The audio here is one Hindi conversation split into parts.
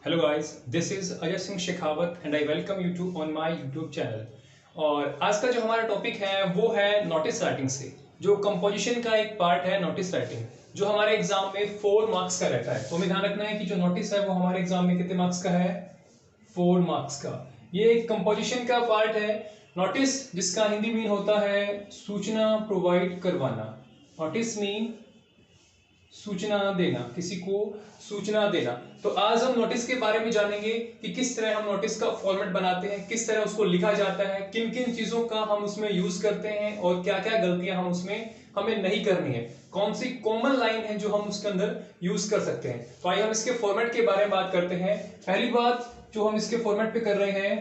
Hello guys, this is Ajay Singh Shekhawat and I welcome you to on my YouTube channel. और आज का जो हमारा टॉपिक है वो है नोटिस राइटिंग से, जो कंपोजिशन का एक पार्ट है नोटिस राइटिंग, जो हमारे एग्जाम में 4 मार्क्स का रहता है। तो हमें ध्यान रखना है कि जो नोटिस है वो हमारे एग्जाम में कितने मार्क्स का है, 4 मार्क्स का। ये एक कंपोजिशन का पार्ट है। नोटिस जिसका हिंदी मीन होता है सूचना प्रोवाइड करवाना। नोटिस मीन सूचना देना, किसी को सूचना देना। तो आज हम नोटिस के बारे में जानेंगे कि किस तरह हम नोटिस का फॉर्मेट बनाते हैं, किस तरह उसको लिखा जाता है, किन किन चीजों का हम उसमें यूज करते हैं और क्या क्या गलतियां हम उसमें हमें नहीं करनी है, कौन सी कॉमन लाइन है जो हम उसके अंदर यूज कर सकते हैं। तो आइए हम इसके फॉर्मेट के बारे में बात करते हैं। पहली बात जो हम इसके फॉर्मेट पे कर रहे हैं,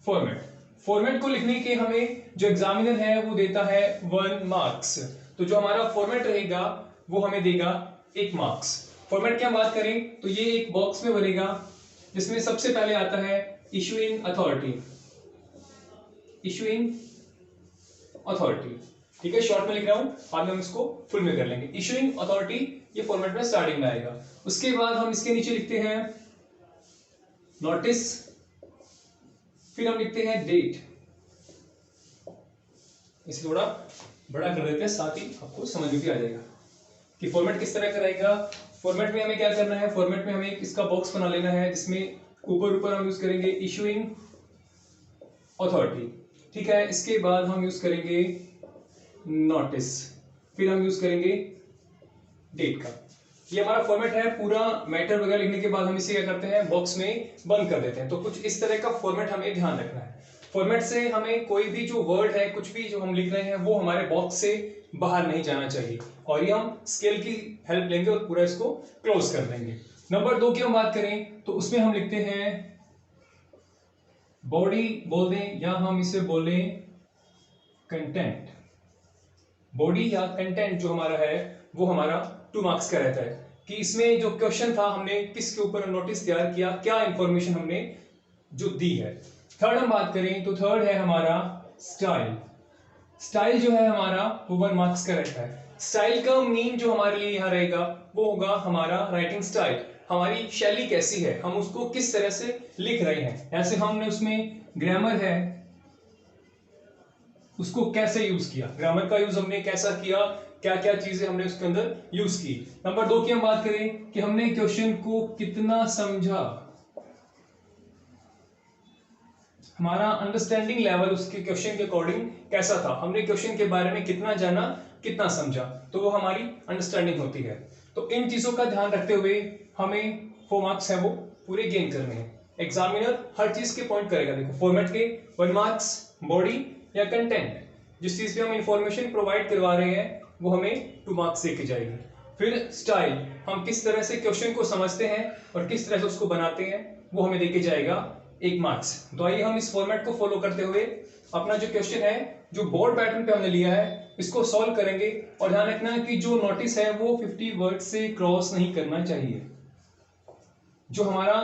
फॉर्मेट। फॉर्मेट को लिखने के हमें जो एग्जामिनर है वो देता है 1 मार्क्स। तो जो हमारा फॉर्मेट रहेगा वो हमें देगा 1 मार्क्स। फॉर्मेट की हम बात करें तो ये एक बॉक्स में बनेगा जिसमें सबसे पहले आता है इशूइंग अथॉरिटी। इशूइंग अथॉरिटी, ठीक है, शॉर्ट में लिख रहा हूं, बाद में हम इसको फुल में कर लेंगे। इशूइंग अथॉरिटी ये फॉर्मेट में स्टार्टिंग में आएगा। उसके बाद हम इसके नीचे लिखते हैं नोटिस, फिर हम लिखते हैं डेट। इसे थोड़ा बड़ा कर देते हैं, साथ ही आपको समझ में भी आ जाएगा कि फॉर्मेट किस तरह का रहेगा। फॉर्मेट में हमें क्या करना है, फॉर्मेट में हमें इसका बॉक्स बना लेना है जिसमें ऊपर ऊपर हम यूज करेंगे इशूइंग अथॉरिटी, ठीक है। इसके बाद हम यूज करेंगे नोटिस, फिर हम यूज करेंगे डेट का। ये हमारा फॉर्मेट है। पूरा मैटर वगैरह लिखने के बाद हम इसे क्या करते हैं, बॉक्स में बंद कर देते हैं। तो कुछ इस तरह का फॉर्मेट हमें ध्यान रखना है। फॉर्मेट से हमें कोई भी जो वर्ड है, कुछ भी जो हम लिख रहे हैं वो हमारे बॉक्स से बाहर नहीं जाना चाहिए। और ये हम स्केल की हेल्प लेंगे और पूरा इसको क्लोज कर देंगे। नंबर 2 की हम बात करें तो उसमें हम लिखते हैं बॉडी बोल दें या हम इसे बोलें कंटेंट। बॉडी या कंटेंट जो हमारा है वो हमारा 2 मार्क्स का रहता है कि इसमें जो क्वेश्चन था हमने किसके ऊपर नोटिस तैयार किया, क्या इंफॉर्मेशन हमने जो दी है। थर्ड हम बात करें तो थर्ड है हमारा स्टाइल। स्टाइल जो है हमारा वो 1 मार्क्स का रहता है। स्टाइल का मीन जो हमारे लिए यहाँ रहेगा वो होगा हमारा राइटिंग स्टाइल, हमारी शैली कैसी है, हम उसको किस तरह से लिख रहे हैं। ऐसे हमने उसमें ग्रामर है उसको कैसे यूज किया, ग्रामर का यूज हमने कैसा किया, क्या क्या चीजें हमने उसके अंदर यूज की। नंबर 2 की हम बात करें कि हमने क्वेश्चन को कितना समझा, हमारा अंडरस्टैंडिंग लेवल उसके क्वेश्चन के अकॉर्डिंग कैसा था, हमने क्वेश्चन के बारे में कितना जाना, कितना समझा, तो वो हमारी अंडरस्टैंडिंग होती है। तो इन चीजों का ध्यान रखते हुए हमें 4 मार्क्स है वो पूरे गेन करने हैं। एग्जामिनर हर चीज के पॉइंट करेगा। देखो फॉर्मेट के 1 मार्क्स, बॉडी या कंटेंट, जिस चीज पे हम इंफॉर्मेशन प्रोवाइड करवा रहे हैं वो हमें 2 मार्क्स देके जाएगी। फिर स्टाइल, हम किस तरह से क्वेश्चन को समझते हैं और किस तरह से उसको बनाते हैं वो हमें देके जाएगा 1 मार्क्स। तो आइए हम इस फॉर्मेट को फॉलो करते हुए अपना जो क्वेश्चन है जो बोर्ड पैटर्न पे हमने लिया है इसको सॉल्व करेंगे। और ध्यान रखना कि जो नोटिस है वो 50 वर्ड से क्रॉस नहीं करना चाहिए। जो हमारा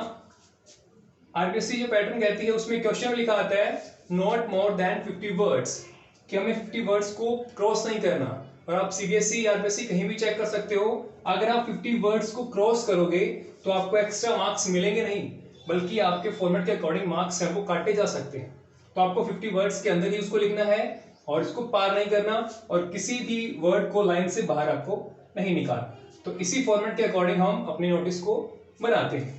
आरबीएससी जो पैटर्न कहती है उसमें क्वेश्चन लिखा आता है नॉट मोर देन 50 वर्ड्स, कि हमें 50 वर्ड्स को क्रॉस नहीं करना। और आप सीबीएसई आरबीएससी कहीं भी चेक कर सकते हो, अगर आप 50 वर्ड्स को क्रॉस करोगे तो आपको एक्स्ट्रा मार्क्स मिलेंगे नहीं, बल्कि आपके फॉर्मेट के अकॉर्डिंग मार्क्स है वो काटे जा सकते हैं। तो आपको 50 वर्ड्स के अंदर ही उसको लिखना है और इसको पार नहीं करना और किसी भी वर्ड को लाइन से बाहर आपको नहीं निकालना। तो इसी फॉर्मेट के अकॉर्डिंग हम अपने नोटिस को बनाते हैं।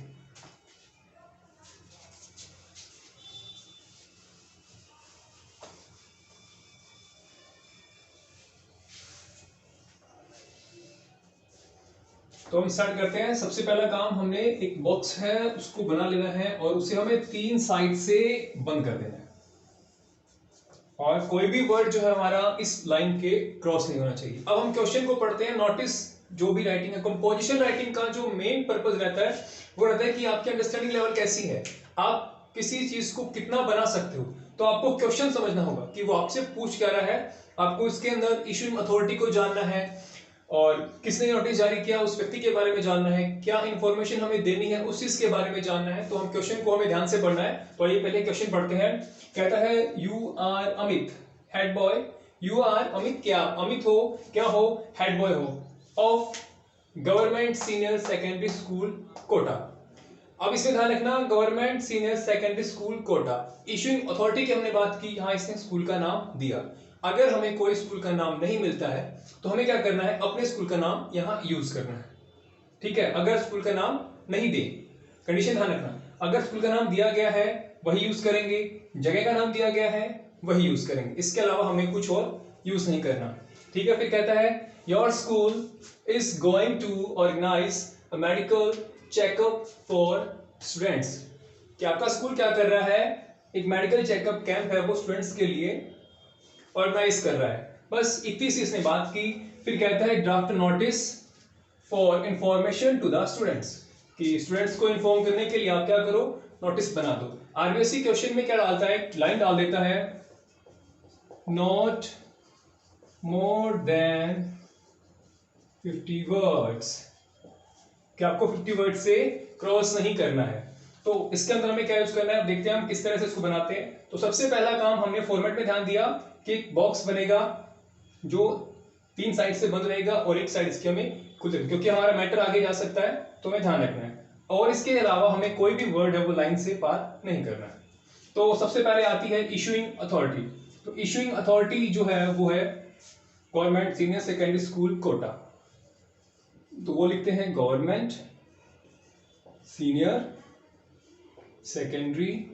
तो हम स्टार्ट करते हैं। सबसे पहला काम, हमने एक बॉक्स है उसको बना लेना है और उसे हमें 3 साइड से बंद कर देना है। और कोई भी वर्ड जो है हमारा इस लाइन के क्रॉस नहीं होना चाहिए। अब हम क्वेश्चन को पढ़ते हैं। नोटिस जो भी राइटिंग है, कंपोजिशन राइटिंग का जो मेन पर्पस रहता है वो रहता है कि आपकी अंडरस्टैंडिंग लेवल कैसी है, आप किसी चीज को कितना बना सकते हो। तो आपको क्वेश्चन समझना होगा कि वो आपसे पूछ क्या रहा है, आपको इसके अंदर इशूइंग अथॉरिटी को जानना है और किसने नोटिस जारी किया उस व्यक्ति के बारे में जानना है, क्या इंफॉर्मेशन हमें देनी है उस चीज के बारे में जानना है। तो हम क्वेश्चन को हमें ध्यान से पढ़ना है। तो आइए पहले क्वेश्चन पढ़ते हैं। कहता है you are Amit head boy, you are Amit, क्या अमित हो, क्या हो, हेड बॉय हो of government senior secondary school Kota. अब इसमें ध्यान रखना, government senior secondary school Kota, issuing authority की हमने बात की, यहाँ इसने स्कूल का नाम दिया। अगर हमें कोई स्कूल का नाम नहीं मिलता है तो हमें क्या करना है, अपने स्कूल का नाम यहाँ यूज करना है। ठीक है, अगर स्कूल का नाम नहीं दे, कंडीशन ध्यान रखना, अगर स्कूल का नाम दिया गया है वही यूज करेंगे, जगह का नाम दिया गया है वही यूज करेंगे, इसके अलावा हमें कुछ और यूज नहीं करना। ठीक है, फिर कहता है your school is going to organise a medical checkup for students, कि आपका स्कूल क्या कर रहा है, एक मेडिकल चेकअप कैंप है वो स्टूडेंट्स के लिए ऑर्गेनाइज कर रहा है। बस इतनी सी इसने बात की। फिर कहता है draft notice for information to the students, कि स्टूडेंट्स को इन्फॉर्म करने के लिए आप क्या करो, नोटिस बना दो। आरबीएससी क्वेश्चन में क्या डालता है, लाइन डाल देता है नॉट मोर देन 50 वर्ड्स, कि आपको 50 वर्ड से क्रॉस नहीं करना है। तो इसके अंदर हमें क्या यूज करना है, देखते हैं हम किस तरह से इसको बनाते हैं। तो सबसे पहला काम हमने फॉर्मेट में ध्यान दिया कि एक बॉक्स बनेगा जो 3 साइड से बंद रहेगा और एक साइड इसकी हमें खुद, क्योंकि हमारा मैटर आगे जा सकता है तो हमें ध्यान रखना है। और इसके अलावा हमें कोई भी वर्ड है वो लाइन से पार नहीं करना है। तो सबसे पहले आती है इशूइंग अथॉरिटी। तो इशूइंग अथॉरिटी जो है वो है government senior secondary school Kota, तो वो लिखते हैं government senior secondary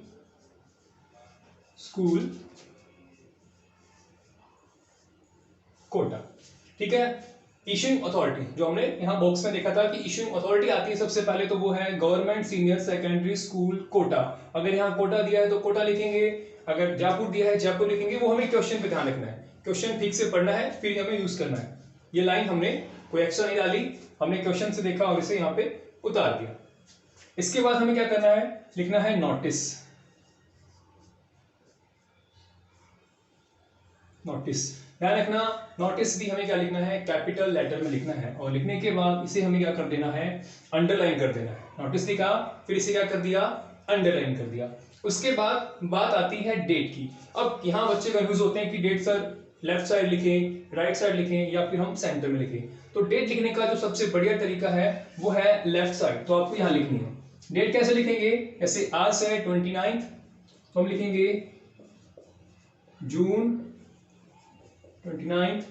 school Kota. ठीक है, इशूइंग अथॉरिटी जो हमने यहां बॉक्स में देखा था कि इशूइंग अथॉरिटी आती है सबसे पहले, तो वो है government senior secondary school Kota. अगर यहां कोटा दिया है तो कोटा लिखेंगे, अगर जयपुर दिया है जयपुर लिखेंगे। वो हमें क्वेश्चन पे ध्यान रखना है, क्वेश्चन ठीक से पढ़ना है फिर हमें यूज करना है। ये लाइन हमने कोई एक्स्ट्रा नहीं डाली, हमने क्वेश्चन से देखा और इसे यहाँ पे उतार दिया। इसके बाद हमें क्या करना है, लिखना है नोटिस। नोटिस ध्यान रखना, नोटिस भी हमें क्या लिखना है, कैपिटल लेटर में लिखना है, और लिखने के बाद इसे हमें क्या कर देना है, अंडरलाइन कर देना है। नोटिस लिखा, फिर इसे क्या कर दिया, अंडरलाइन कर दिया। उसके बाद बात आती है डेट की। अब यहाँ बच्चे कंफ्यूज होते हैं कि डेट सर लेफ्ट साइड लिखें, राइट साइड लिखें, या फिर हम सेंटर में लिखें। तो डेट लिखने का जो सबसे बढ़िया तरीका है वो है लेफ्ट साइड, तो आपको यहाँ लिखनी है। डेट कैसे लिखेंगे, जैसे आज है 29, तो हम लिखेंगे जून 29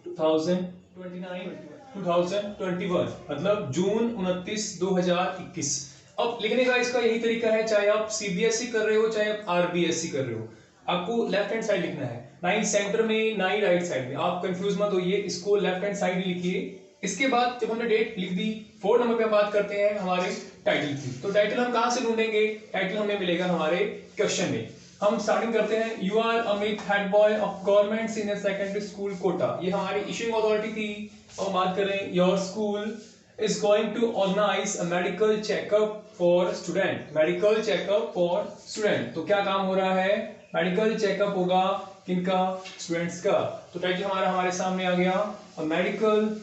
2021, मतलब जून 29 2021। अब लिखने का इसका यही तरीका है, चाहे आप सीबीएसई कर रहे हो चाहे आप आरबीएसई कर रहे हो, आपको लेफ्ट हैंड साइड लिखना है, ना ही सेंटर में ना ही राइट साइड में। आप कंफ्यूज मत होइए, इसको लेफ्ट हैंड साइड ही लिखिए। इसके बाद जब हमने डेट लिख दी, 4 नंबर पे हम बात करते हैं हमारे टाइटल की। तो टाइटल हम कहां से ढूंढेंगे, टाइटल हमें मिलेगा हमारे क्वेश्चन में। हम स्टार्टिंग करते हैं, you are Amit, head boy of government senior secondary school Kota. ये हमारी इशूइंग अथॉरिटी थी। और बात करें, your school is going to organize a medical checkup for student, medical checkup for student। तो क्या काम हो रहा है, मेडिकल चेकअप होगा किनका, स्टूडेंट्स का। तो टाइटल हमारा हमारे सामने आ गया, मेडिकल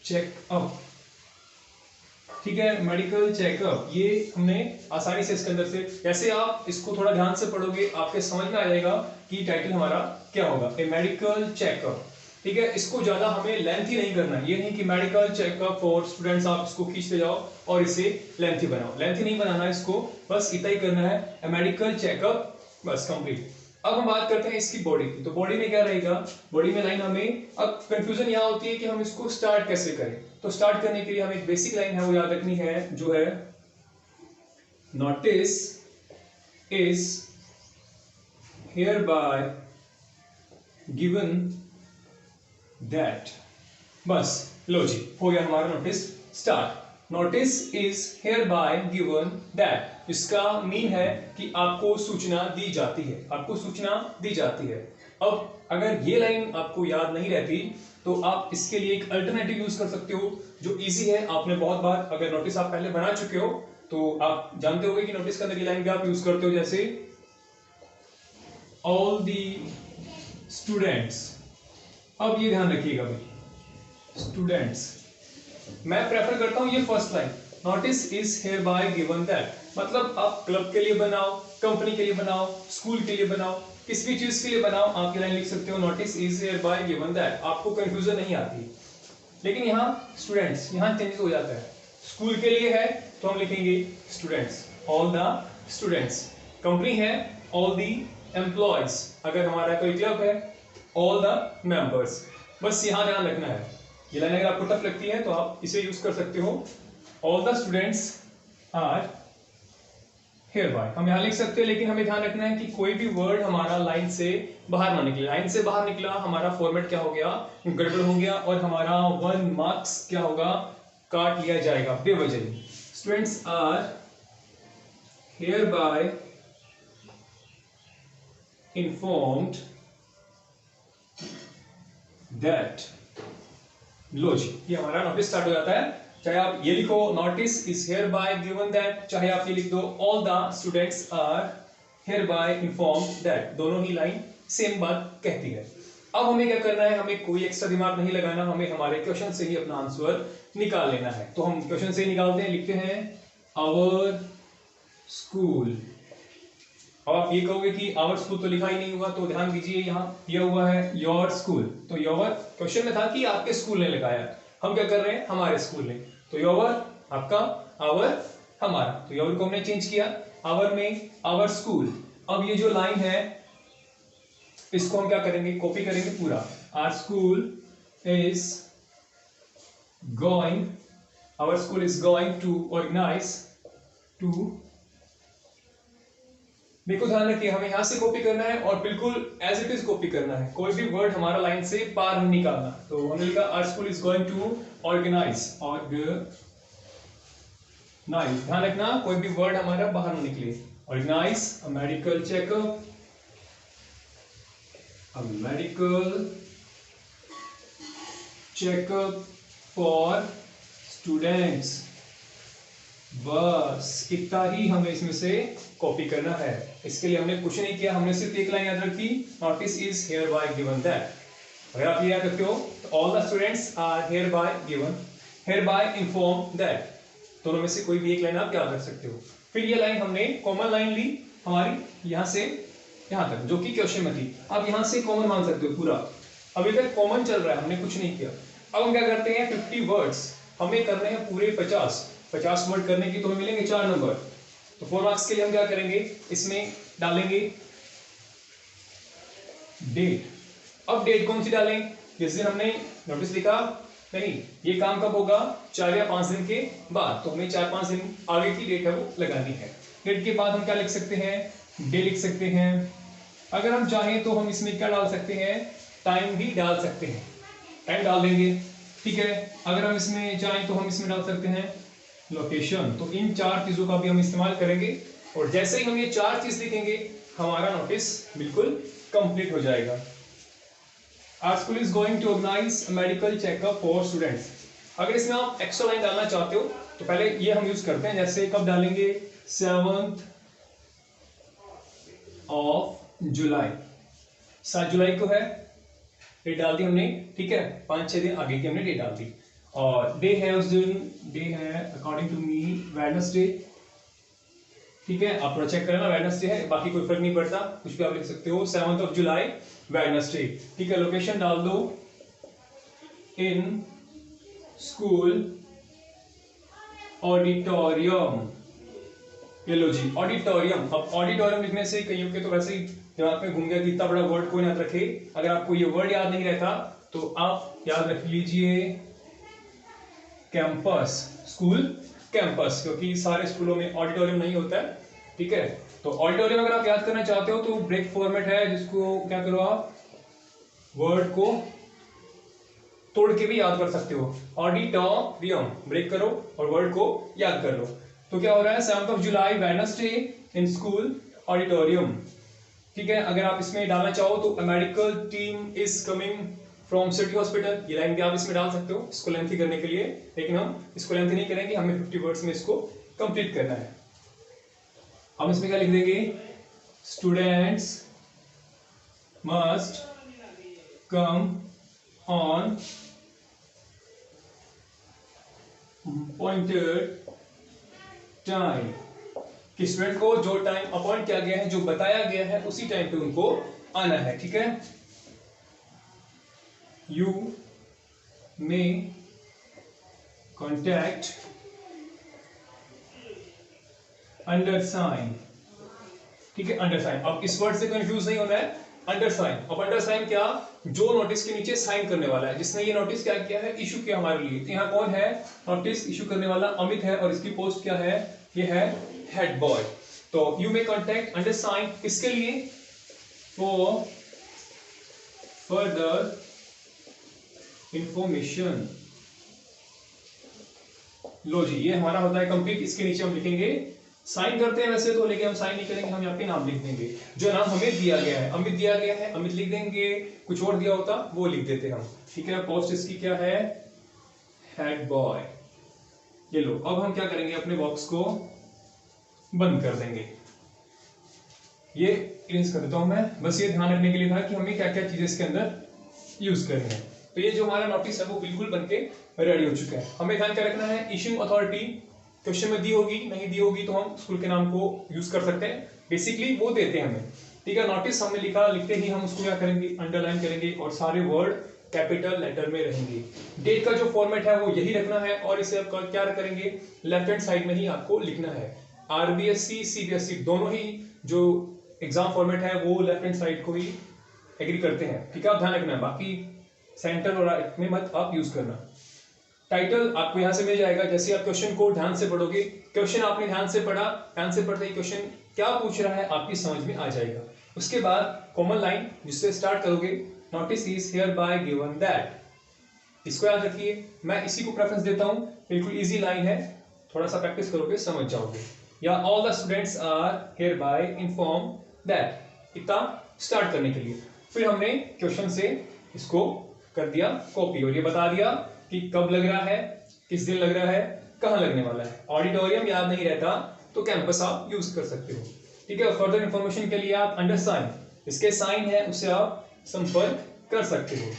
चेकअप। ठीक है, मेडिकल चेकअप, ये हमने आसानी से इसके अंदर से, जैसे आप इसको थोड़ा ध्यान से पढ़ोगे आपके समझ में आ जाएगा कि टाइटल हमारा क्या होगा, ए मेडिकल चेकअप। ठीक है, इसको ज्यादा हमें लेंथी नहीं करना, ये नहीं कि मेडिकल चेकअप फॉर स्टूडेंट्स आप इसको खींचते जाओ और इसे लेंथी बनाओ, लेंथी नहीं बनाना इसको, बस इतना ही करना है, ए मेडिकल चेकअप, बस कंप्लीट। अब हम बात करते हैं इसकी बॉडी की। तो बॉडी में क्या रहेगा, बॉडी में लाइन हमें, अब कंफ्यूजन यहाँ होती है कि हम इसको स्टार्ट कैसे करें। तो स्टार्ट करने के लिए हमें एक बेसिक लाइन है वो याद रखनी है, जो है notice is hereby given that। बस लो जी, हो गया हमारा notice start. Notice is hereby given that, इसका मीन है कि आपको सूचना दी जाती है, आपको सूचना दी जाती है। अब अगर ये लाइन आपको याद नहीं रहती तो आप इसके लिए एक अल्टरनेटिव यूज कर सकते हो जो इजी है। आपने बहुत बार, अगर नोटिस आप पहले बना चुके हो तो आप जानते होंगे कि नोटिस के अंदर ये लाइन भी आप यूज करते हो, जैसे ऑल दी स्टूडेंट्स। अब ये ध्यान रखिएगा भाई, स्टूडेंट्स, मैं प्रेफर करता हूं ये first line, notice is hereby given that, मतलब आप क्लब के लिए बनाओ कंपनी के लिए बनाओ, स्कूल के लिए बनाओ, किसी भी चीज के लिए बनाओ, आप ये लाइन लिख सकते हो, notice is hereby given that, आपको कंफ्यूजन नहीं आती। लेकिन यहाँ स्टूडेंट्स, यहाँ चेंजेस हो जाता है, स्कूल के लिए है तो हम लिखेंगे students, all the students, company है ऑल द एम्प्लॉयज, अगर हमारा कोई क्लब है ऑल द मेंबर्स। बस यहाँ ध्यान रखना है, ये लाइन अगर आपको टफ लगती है तो आप इसे यूज कर सकते हो, all the students are here bye, हम यहाँ लिख सकते हैं, लेकिन हमें ध्यान रखना है कि कोई भी वर्ड हमारा लाइन से बाहर ना निकले। लाइन से बाहर निकला, हमारा फॉर्मेट क्या हो गया, गड़बड़ हो गया, और हमारा 1 मार्क्स क्या होगा, काट लिया जाएगा बेवजह। Students are here bye informed that, लो जी, ये हमारा नोटिस स्टार्ट हो जाता है। चाहे आप ये लिखो notice is hereby given that, चाहे आप ये लिख दो all the students are here bye informed that, दोनों ही लाइन सेम बात कहती है। अब हमें क्या करना है, हमें कोई एक्स्ट्रा दिमाग नहीं लगाना, हमें हमारे क्वेश्चन से ही अपना आंसर निकाल लेना है। तो हम क्वेश्चन से ही निकालते हैं, लिखते हैं आवर स्कूल। अब आप ये कहोगे कि आवर स्कूल तो लिखा ही नहीं हुआ, तो ध्यान दीजिए यहाँ दिया हुआ है योर स्कूल, तो योर क्वेश्चन में था कि आपके स्कूल ने लगाया, हम क्या कर रहे हैं, हमारे स्कूल ने, तो योर आपका, आवर हमारा, तो योर को हमने चेंज किया आवर में, आवर स्कूल। अब ये जो लाइन है इसको हम क्या करेंगे, कॉपी करेंगे पूरा, our school is going, our school is going to organise to, देखो ध्यान रखिए हमें यहां से कॉपी करना है और बिल्कुल एज इट इज कॉपी करना है, कोई भी वर्ड हमारा लाइन से पार नहीं निकालना। तो हमने लिखा our school is going to organise, organise, ध्यान रखना कोई भी वर्ड हमारा बाहर नहीं निकले, organise a medical checkup, a medical checkup for students, बस इतना ही हमें इसमें से कॉपी करना है। इसके लिए हमने कुछ नहीं किया, हमने सिर्फ एक लाइन याद रखी, notice is hereby given that. अगर आप ये याद रखते हो तो all the students are here bye given, hereby inform that, दोनों में से कोई भी एक लाइन आप याद रख सकते हो। फिर ये लाइन हमने कॉमन लाइन ली हमारी यहाँ से यहाँ तक, जो कि क्वेश्चन में थी, आप यहाँ से कॉमन मान सकते हो पूरा, अभी तक कॉमन चल रहा है, हमने कुछ नहीं किया। अब हम क्या करते हैं, 50 वर्ड्स हमें करने हैं पूरे 50 वर्ड करने की, तो हमें मिलेंगे 4 नंबर। तो 4 मार्क्स के लिए हम क्या करेंगे, इसमें डालेंगे डेट। अब डेट कौन सी डालें, जिस दिन हमने नोटिस लिखा, नहीं, ये काम कब होगा, 4 या 5 दिन के बाद, तो हमें 4-5 दिन आगे की डेट है वो लगानी है। डेट के बाद हम क्या लिख सकते हैं, डे लिख सकते हैं, अगर हम चाहें तो हम इसमें क्या डाल सकते हैं, टाइम भी डाल सकते हैं, टाइम डाल देंगे, ठीक है। अगर हम इसमें चाहें तो हम इसमें डाल सकते हैं लोकेशन। तो इन 4 चीजों का भी हम इस्तेमाल करेंगे, और जैसे ही हम ये 4 चीज लिखेंगे हमारा नोटिस बिल्कुल कंप्लीट हो जाएगा। Our school is going to organise a medical checkup for students. अगर इसमें आप एक्स्ट्रा लाइन डालना चाहते हो तो पहले ये हम यूज करते हैं, जैसे कब डालेंगे, 7 जुलाई, 7 जुलाई को है, डेट डाल दी हमने, ठीक है, 5-6 दिन आगे की हमने डेट डाल दी, और डे है उस दिन, डे है अकॉर्डिंग टू मी वेडनेसडे, ठीक है, आप थोड़ा चेक करना, वेडनेसडे है, बाकी कोई फर्क नहीं पड़ता, कुछ भी आप लिख सकते हो, 7 जुलाई वेडनेसडे, ठीक है। लोकेशन डाल दो इन स्कूल ऑडिटोरियम, ये लो जी ऑडिटोरियम। अब ऑडिटोरियम लिखने से कईयों के तो वैसे ही दिमाग में घूम गया कि इतना बड़ा वर्ड कोई याद रखे, अगर आपको ये वर्ड याद नहीं रहता तो आप याद रख लीजिए कैंपस, स्कूल कैंपस, क्योंकि सारे स्कूलों में ऑडिटोरियम नहीं होता है, ठीक है। तो ऑडिटोरियम अगर आप याद करना चाहते हो तो ब्रेक फॉर्मेट है, जिसको क्या करो आप वर्ड को तोड़ के भी याद कर सकते हो, ऑडिटोरियम ब्रेक करो और वर्ड को याद कर लो। तो क्या हो रहा है, 7 जुलाई वेडनेसडे इन स्कूल ऑडिटोरियम, ठीक है। अगर आप इसमें डालना चाहो तो a medical team is coming from city hospital, ये लाइन भी आप इसमें डाल सकते हो इसको लेंथी करने के लिए, लेकिन हम इसको लेंथी नहीं करेंगे, हमें 50 वर्ड्स में इसको कंप्लीट करना है। हम इसमें क्या लिख देंगे, students must come on pointed time, कि स्टूडेंट को जो टाइम अपॉइंट किया गया है, जो बताया गया है, उसी टाइम पे उनको आना है। ठीक है, you may contact undersigned. ठीक है, अंडर साइन। अब इस वर्ड से कंफ्यूज नहीं होना है, अंडर साइन। अब अंडर साइन क्या, जो नोटिस के नीचे साइन करने वाला है, जिसने ये नोटिस क्या किया है, इशू किया हमारे लिए। तो यहाँ कौन है, नोटिस इशू करने वाला अमित है, और इसकी पोस्ट क्या है, ये है हेड बॉय। तो you may contact undersigned, किसके लिए, फॉर फर्दर इंफॉर्मेशन। लो जी, ये हमारा होता है कंप्लीट। इसके नीचे हम लिखेंगे, साइन करते हैं वैसे तो, लेकिन हम साइन नहीं करेंगे, हम यहाँ पे नाम लिख देंगे। जो नाम हमें दिया गया है, अमित दिया गया है, अमित लिख देंगे। कुछ और दिया होता वो लिख देते हम। ठीक है, पोस्ट इसकी क्या है, हेड बॉय। ये लो, अब हम क्या करेंगे, अपने बॉक्स को बंद कर देंगे। ये इरेज कर देता हूं मैं, बस ये ध्यान रखने के लिए था कि हमें क्या क्या चीजें इसके अंदर यूज करनी है। तो ये जो हमारा नोटिस है वो बिल्कुल बनके रेडी हो चुका है। हमें ध्यान क्या रखना है, इशूइंग अथॉरिटी क्वेश्चन में दी होगी, नहीं दी होगी तो हम स्कूल के नाम को यूज कर सकते हैं। बेसिकली वो देते हैं हमें। ठीक है, नोटिस हमने लिखा, लिखते ही हम उसको क्या करेंगे, अंडरलाइन करेंगे, और सारे वर्ड कैपिटल लेटर में रहेंगे। डेट का जो फॉर्मेट है वो यही रखना है, और इसे आप क्या करेंगे, लेफ्ट हैंड साइड में ही आपको लिखना है। आरबीएससी सीबीएसई दोनों ही जो एग्जाम फॉर्मेट है वो लेफ्ट हैंड साइड को ही एग्री करते हैं। ठीक है, आप ध्यान रखना है, बाकी सेंटर और में मत आप यूज करना। टाइटल आपको यहां से मिल जाएगा, जैसे आप क्वेश्चन को ध्यान से पढ़ोगे, क्वेश्चन आपने ध्यान से पढ़ा, ध्यान से पढ़ते ही क्वेश्चन क्या पूछ रहा है आपकी समझ में आ जाएगा। उसके बाद कॉमन लाइन जिससे स्टार्ट करोगे, notice is hereby given that. इसको याद रखिए, मैं इसी को प्रेफरेंस देता हूं, बिल्कुल इजी लाइन है, थोड़ा सा प्रैक्टिस करोगे समझ जाओगे। या all the students are here bye inform that, इतना स्टार्ट करने के लिए। फिर हमने क्वेश्चन से इसको कर दिया कॉपी, और ये बता दिया कि कब लग रहा है, किस दिन लग रहा है, कहां लगने वाला है। ऑडिटोरियम याद नहीं रहता तो कैंपस आप यूज कर सकते हो। ठीक है, फर्दर इंफॉर्मेशन के लिए आप अंडर साइन, इसके साइन है उससे आप संपर्क कर सकते हो।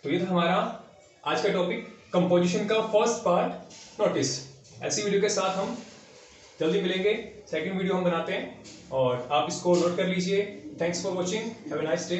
तो ये था हमारा आज का टॉपिक, कंपोजिशन का फर्स्ट पार्ट, नोटिस। ऐसी वीडियो के साथ हम जल्दी मिलेंगे, सेकंड वीडियो हम बनाते हैं, और आप इसको नोट कर लीजिए। Thanks for watching, have a nice day.